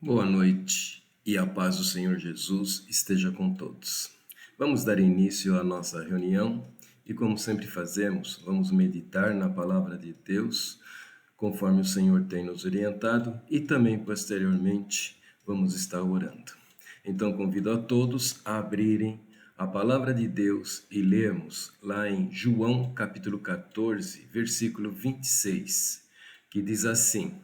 Boa noite e a paz do Senhor Jesus esteja com todos. Vamos dar início à nossa reunião e, como sempre fazemos, vamos meditar na palavra de Deus, conforme o Senhor tem nos orientado, e também, posteriormente, vamos estar orando. Então, convido a todos a abrirem a palavra de Deus e lermos lá em João capítulo 14, versículo 26, que diz assim: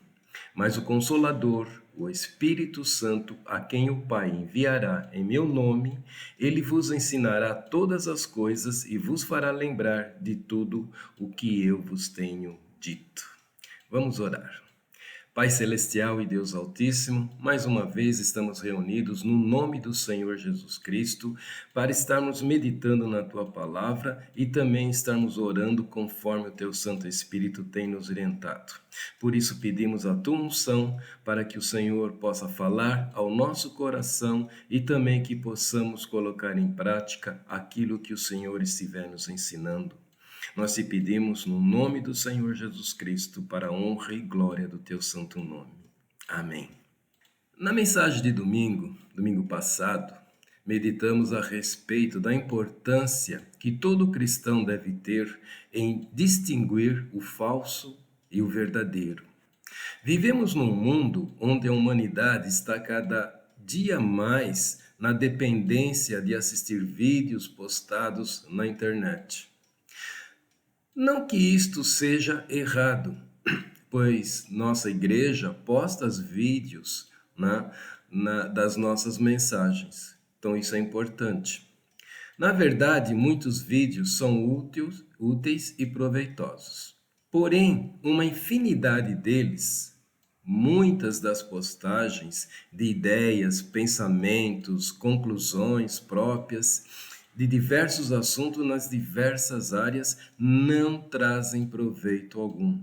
Mas o Consolador, o Espírito Santo, a quem o Pai enviará em meu nome, ele vos ensinará todas as coisas e vos fará lembrar de tudo o que eu vos tenho dito. Vamos orar. Pai Celestial e Deus Altíssimo, mais uma vez estamos reunidos no nome do Senhor Jesus Cristo para estarmos meditando na Tua Palavra e também estarmos orando conforme o Teu Santo Espírito tem nos orientado. Por isso pedimos a Tua unção para que o Senhor possa falar ao nosso coração e também que possamos colocar em prática aquilo que o Senhor estiver nos ensinando. Nós te pedimos no nome do Senhor Jesus Cristo, para a honra e glória do teu santo nome. Amém. Na mensagem de domingo passado, meditamos a respeito da importância que todo cristão deve ter em distinguir o falso e o verdadeiro. Vivemos num mundo onde a humanidade está cada dia mais na dependência de assistir vídeos postados na internet. Não que isto seja errado, pois nossa igreja posta os vídeos das nossas mensagens. Então isso é importante. Na verdade, muitos vídeos são úteis e proveitosos. Porém, uma infinidade deles, muitas das postagens de ideias, pensamentos, conclusões próprias de diversos assuntos nas diversas áreas não trazem proveito algum.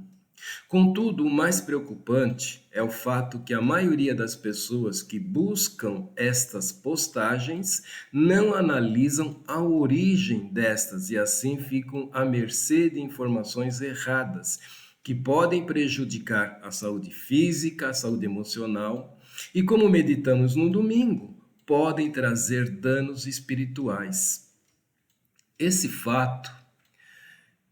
Contudo, o mais preocupante é o fato que a maioria das pessoas que buscam estas postagens não analisam a origem destas e assim ficam à mercê de informações erradas que podem prejudicar a saúde física, a saúde emocional e, como meditamos no domingo, podem trazer danos espirituais. Esse fato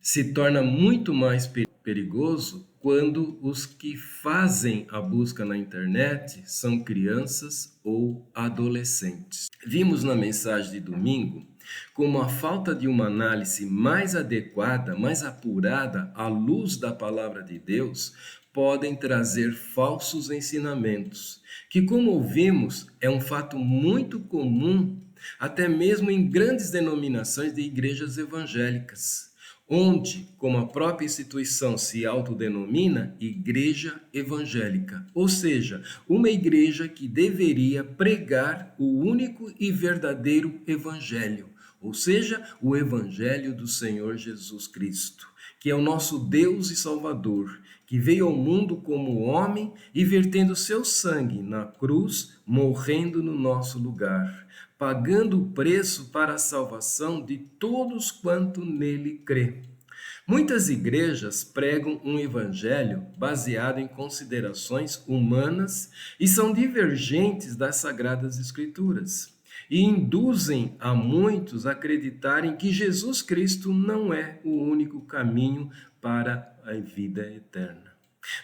se torna muito mais perigoso quando os que fazem a busca na internet são crianças ou adolescentes. Vimos na mensagem de domingo como a falta de uma análise mais adequada, mais apurada à luz da palavra de Deus, podem trazer falsos ensinamentos, que, como ouvimos, é um fato muito comum, até mesmo em grandes denominações de igrejas evangélicas, onde, como a própria instituição se autodenomina, igreja evangélica, ou seja, uma igreja que deveria pregar o único e verdadeiro evangelho, ou seja, o evangelho do Senhor Jesus Cristo, que é o nosso Deus e Salvador, que veio ao mundo como homem e vertendo seu sangue na cruz, morrendo no nosso lugar, pagando o preço para a salvação de todos quanto nele crê. Muitas igrejas pregam um evangelho baseado em considerações humanas e são divergentes das Sagradas Escrituras e induzem a muitos a acreditarem que Jesus Cristo não é o único caminho para a vida eterna.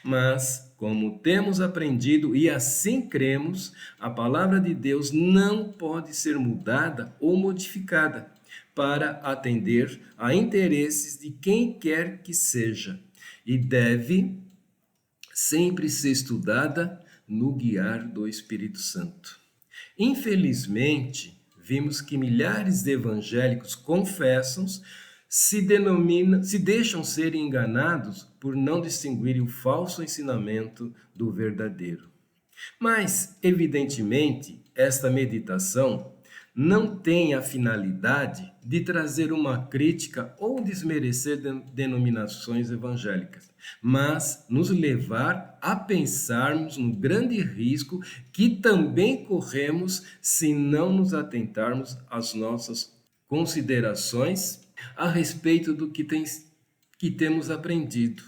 Mas, como temos aprendido e assim cremos, a palavra de Deus não pode ser mudada ou modificada para atender a interesses de quem quer que seja e deve sempre ser estudada no guiar do Espírito Santo. Infelizmente, vimos que milhares de evangélicos confessam se deixam ser enganados por não distinguirem o falso ensinamento do verdadeiro. Mas, evidentemente, esta meditação não tem a finalidade de trazer uma crítica ou desmerecer denominações evangélicas, mas nos levar a pensarmos no grande risco que também corremos se não nos atentarmos às nossas considerações a respeito do que temos aprendido.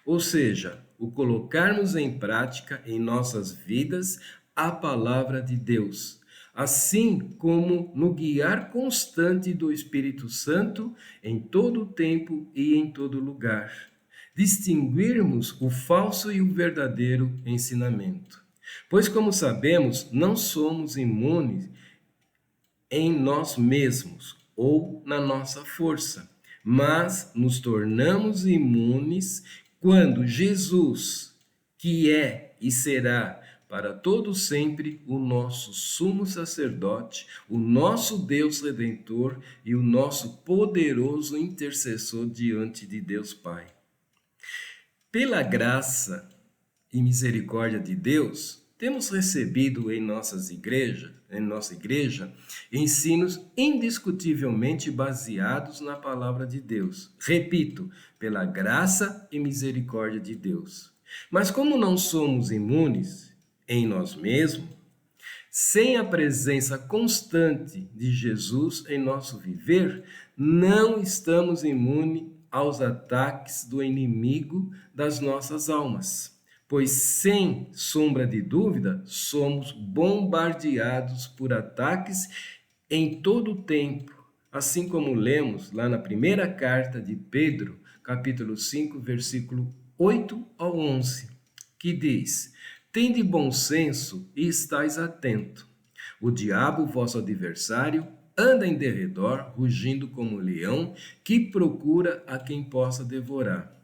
Ou seja, o colocarmos em prática em nossas vidas a palavra de Deus, assim como no guiar constante do Espírito Santo em todo o tempo e em todo lugar. Distinguirmos o falso e o verdadeiro ensinamento. Pois, como sabemos, não somos imunes em nós mesmos ou na nossa força, mas nos tornamos imunes quando Jesus, que é e será para todo sempre o nosso sumo sacerdote, o nosso Deus redentor e o nosso poderoso intercessor diante de Deus Pai. Pela graça e misericórdia de Deus, temos recebido em nossa igreja, ensinos indiscutivelmente baseados na palavra de Deus. Repito, pela graça e misericórdia de Deus. Mas como não somos imunes em nós mesmos, sem a presença constante de Jesus em nosso viver, não estamos imunes aos ataques do inimigo das nossas almas. Pois, sem sombra de dúvida, somos bombardeados por ataques em todo o tempo, assim como lemos lá na primeira carta de Pedro, capítulo 5, versículo 8 ao 11, que diz: Tende bom senso e estais atento. O diabo, vosso adversário, anda em derredor, rugindo como um leão, que procura a quem possa devorar.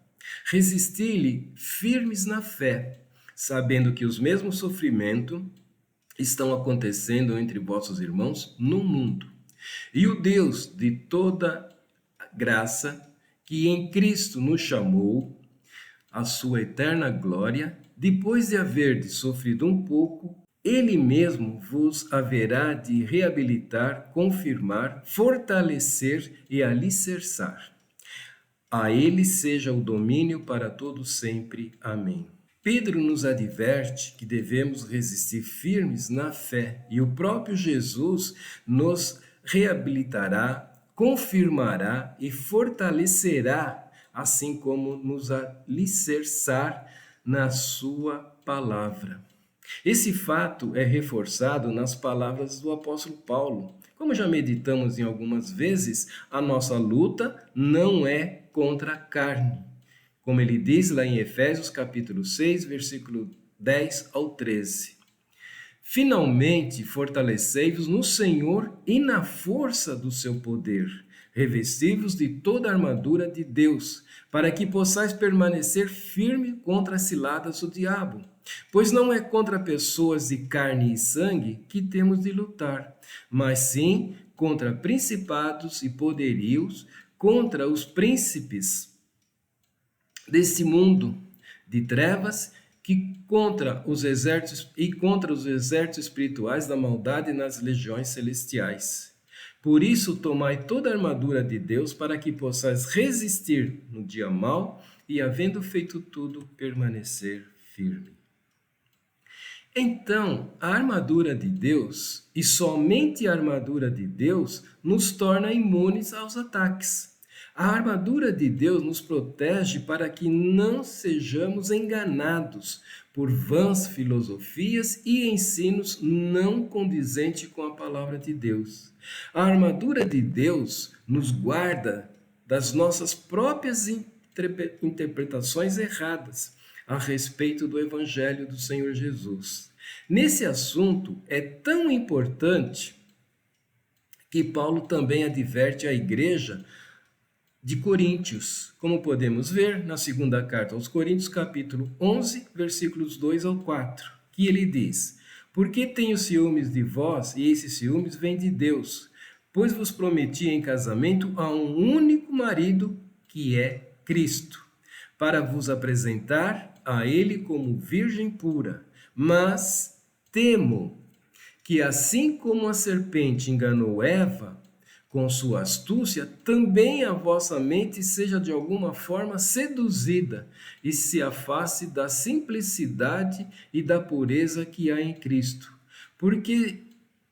Resisti-lhe firmes na fé, sabendo que os mesmos sofrimentos estão acontecendo entre vossos irmãos no mundo. E o Deus de toda graça, que em Cristo nos chamou à sua eterna glória, depois de haverdes sofrido um pouco, Ele mesmo vos haverá de reabilitar, confirmar, fortalecer e alicerçar. A Ele seja o domínio para todo sempre. Amém. Pedro nos adverte que devemos resistir firmes na fé e o próprio Jesus nos reabilitará, confirmará e fortalecerá, assim como nos alicerçar na sua palavra. Esse fato é reforçado nas palavras do apóstolo Paulo. Como já meditamos em algumas vezes, a nossa luta não é contra a carne. Como ele diz lá em Efésios capítulo 6, versículo 10 ao 13. Finalmente, fortalecei-vos no Senhor e na força do seu poder. Revesti-vos de toda a armadura de Deus, para que possais permanecer firme contra as ciladas do diabo. Pois não é contra pessoas de carne e sangue que temos de lutar, mas sim contra principados e poderios, contra os príncipes deste mundo de trevas, que contra os exércitos espirituais da maldade nas legiões celestiais. Por isso, tomai toda a armadura de Deus para que possais resistir no dia mau e, havendo feito tudo, permanecer firme. Então, a armadura de Deus, e somente a armadura de Deus, nos torna imunes aos ataques. A armadura de Deus nos protege para que não sejamos enganados por vãs filosofias e ensinos não condizentes com a palavra de Deus. A armadura de Deus nos guarda das nossas próprias interpretações erradas a respeito do Evangelho do Senhor Jesus. Nesse assunto é tão importante que Paulo também adverte a igreja de Coríntios, como podemos ver na segunda carta aos Coríntios, capítulo 11, versículos 2 ao 4, que ele diz: Porque tenho ciúmes de vós, e esses ciúmes vêm de Deus, pois vos prometi em casamento a um único marido, que é Cristo, para vos apresentar a ele como virgem pura. Mas temo que, assim como a serpente enganou Eva com sua astúcia, também a vossa mente seja de alguma forma seduzida e se afaste da simplicidade e da pureza que há em Cristo. Porque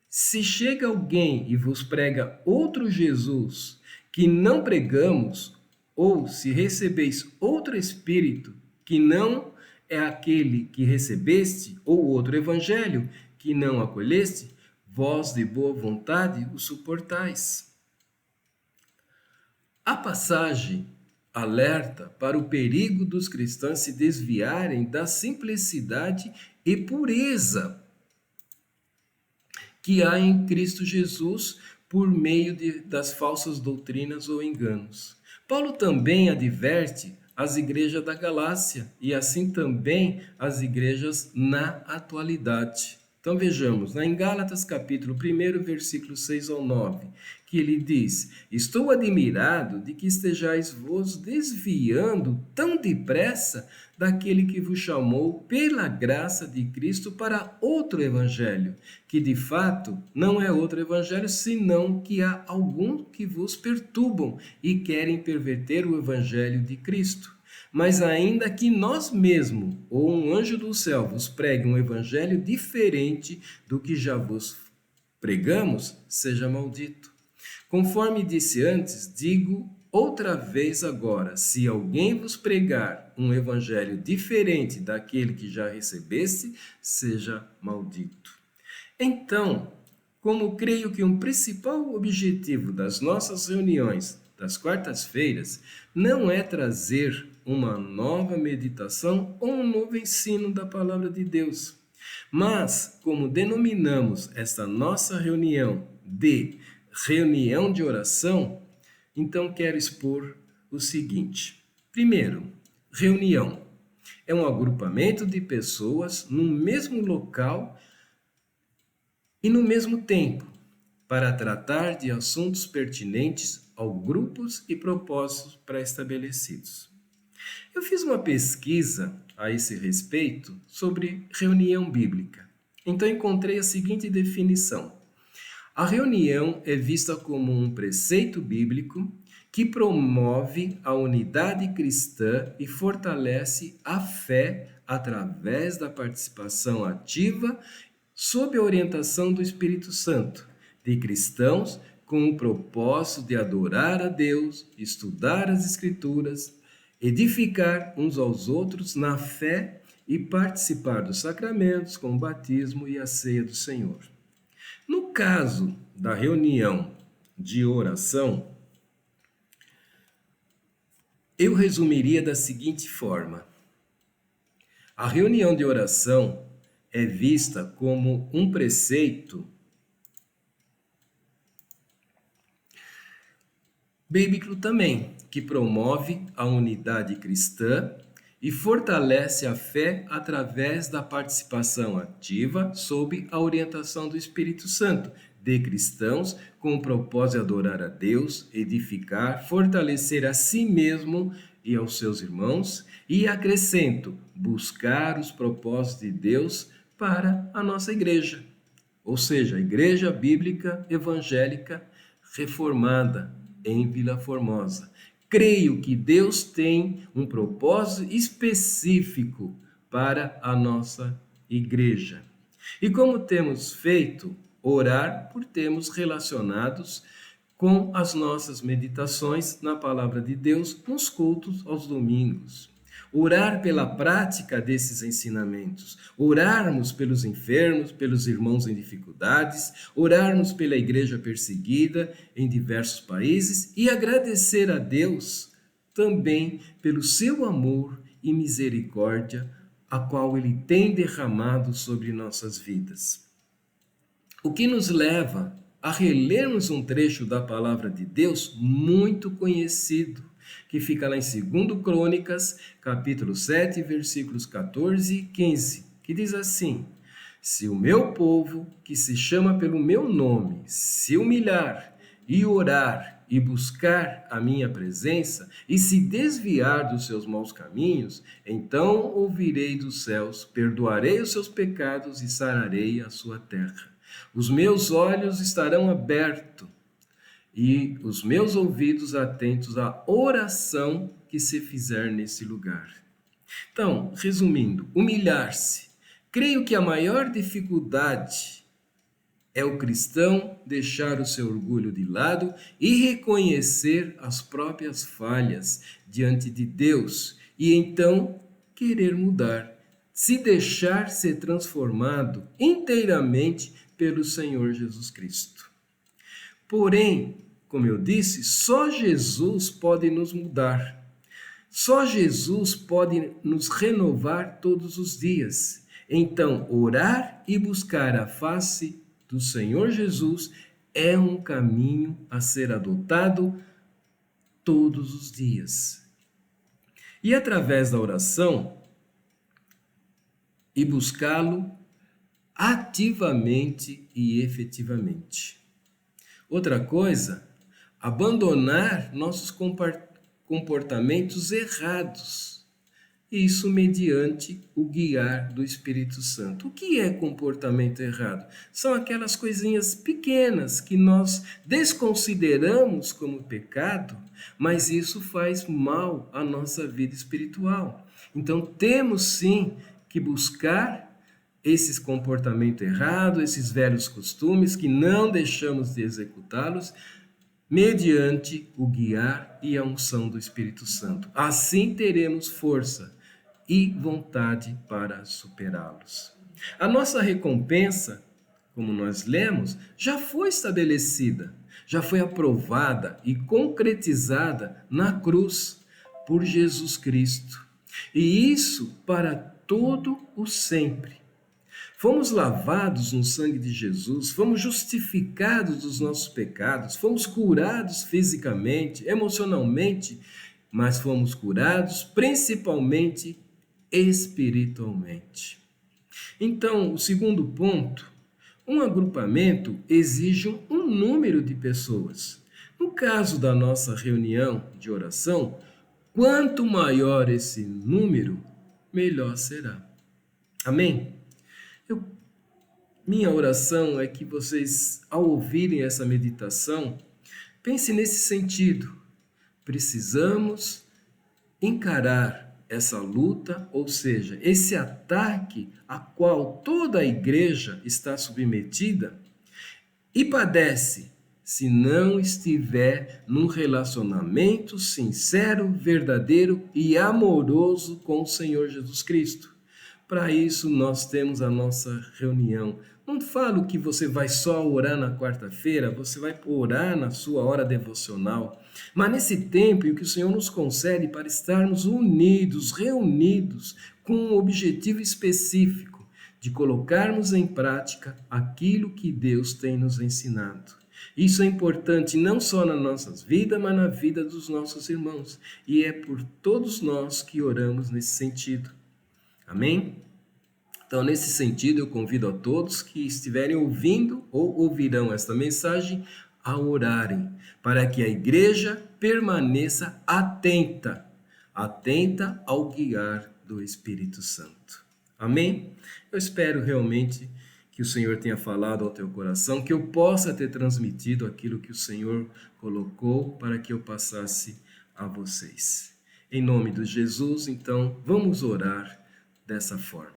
se chega alguém e vos prega outro Jesus que não pregamos, ou se recebeis outro Espírito que não é aquele que recebeste, ou outro evangelho que não acolheste, vós de boa vontade o suportais. A passagem alerta para o perigo dos cristãos se desviarem da simplicidade e pureza que há em Cristo Jesus por meio das falsas doutrinas ou enganos. Paulo também adverte as igrejas da Galácia e assim também as igrejas na atualidade. Então vejamos, em Gálatas capítulo 1, versículos 6 ao 9, que ele diz: Estou admirado de que estejais vos desviando tão depressa daquele que vos chamou pela graça de Cristo para outro evangelho, que de fato não é outro evangelho, senão que há alguns que vos perturbam e querem perverter o evangelho de Cristo. Mas ainda que nós mesmos, ou um anjo do céu, vos pregue um evangelho diferente do que já vos pregamos, seja maldito. Conforme disse antes, digo outra vez agora, se alguém vos pregar um evangelho diferente daquele que já recebeste, seja maldito. Então, como creio que um principal objetivo das nossas reuniões das quartas-feiras não é trazer uma nova meditação ou um novo ensino da palavra de Deus, mas como denominamos esta nossa reunião de reunião de oração, então quero expor o seguinte. Primeiro, reunião é um agrupamento de pessoas no mesmo local e no mesmo tempo, para tratar de assuntos pertinentes aos grupos e propósitos pré-estabelecidos. Eu fiz uma pesquisa a esse respeito sobre reunião bíblica. Então encontrei a seguinte definição: a reunião é vista como um preceito bíblico que promove a unidade cristã e fortalece a fé através da participação ativa sob a orientação do Espírito Santo, de cristãos com o propósito de adorar a Deus, estudar as Escrituras, edificar uns aos outros na fé e participar dos sacramentos, como o batismo e a ceia do Senhor. No caso da reunião de oração, eu resumiria da seguinte forma: a reunião de oração é vista como um preceito bíblico também, que promove a unidade cristã e fortalece a fé através da participação ativa sob a orientação do Espírito Santo, de cristãos com o propósito de adorar a Deus, edificar, fortalecer a si mesmo e aos seus irmãos, e acrescento, buscar os propósitos de Deus para a nossa igreja, ou seja, a Igreja Bíblica Evangélica Reformada em Vila Formosa. Creio que Deus tem um propósito específico para a nossa igreja. E como temos feito, orar por termos relacionados com as nossas meditações na palavra de Deus nos cultos aos domingos. Orar pela prática desses ensinamentos, orarmos pelos enfermos, pelos irmãos em dificuldades, orarmos pela igreja perseguida em diversos países e agradecer a Deus também pelo seu amor e misericórdia, a qual Ele tem derramado sobre nossas vidas. O que nos leva a relermos um trecho da palavra de Deus muito conhecido, que fica lá em 2 Crônicas, capítulo 7, versículos 14 e 15, que diz assim: Se o meu povo, que se chama pelo meu nome, se humilhar e orar e buscar a minha presença e se desviar dos seus maus caminhos, então ouvirei dos céus, perdoarei os seus pecados e sararei a sua terra. Os meus olhos estarão abertos e os meus ouvidos atentos à oração que se fizer nesse lugar. Então, resumindo, humilhar-se. Creio que a maior dificuldade é o cristão deixar o seu orgulho de lado e reconhecer as próprias falhas diante de Deus e então querer mudar, se deixar ser transformado inteiramente pelo Senhor Jesus Cristo. Porém, como eu disse, só Jesus pode nos mudar. Só Jesus pode nos renovar todos os dias. Então, orar e buscar a face do Senhor Jesus é um caminho a ser adotado todos os dias. E através da oração, e buscá-lo ativamente e efetivamente. Outra coisa, abandonar nossos comportamentos errados. Isso mediante o guiar do Espírito Santo. O que é comportamento errado? São aquelas coisinhas pequenas que nós desconsideramos como pecado, mas isso faz mal à nossa vida espiritual. Então temos sim que buscar esses comportamentos errados, esses velhos costumes que não deixamos de executá-los, mediante o guiar e a unção do Espírito Santo. Assim teremos força e vontade para superá-los. A nossa recompensa, como nós lemos, já foi estabelecida, já foi aprovada e concretizada na cruz por Jesus Cristo. E isso para todo o sempre. Fomos lavados no sangue de Jesus, fomos justificados dos nossos pecados, fomos curados fisicamente, emocionalmente, mas fomos curados principalmente espiritualmente. Então, o segundo ponto, um agrupamento exige um número de pessoas. No caso da nossa reunião de oração, quanto maior esse número, melhor será. Amém? Minha oração é que vocês, ao ouvirem essa meditação, pensem nesse sentido. Precisamos encarar essa luta, ou seja, esse ataque a qual toda a igreja está submetida e padece se não estiver num relacionamento sincero, verdadeiro e amoroso com o Senhor Jesus Cristo. Para isso, nós temos a nossa reunião. Não falo que você vai só orar na quarta-feira, você vai orar na sua hora devocional. Mas nesse tempo em que o Senhor nos concede para estarmos unidos, reunidos, com um objetivo específico, de colocarmos em prática aquilo que Deus tem nos ensinado. Isso é importante não só nas nossas vidas, mas na vida dos nossos irmãos. E é por todos nós que oramos nesse sentido. Amém? Então, nesse sentido, eu convido a todos que estiverem ouvindo ou ouvirão esta mensagem a orarem, para que a igreja permaneça atenta ao guiar do Espírito Santo. Amém? Eu espero realmente que o Senhor tenha falado ao teu coração, que eu possa ter transmitido aquilo que o Senhor colocou para que eu passasse a vocês. Em nome de Jesus, então, vamos orar dessa forma.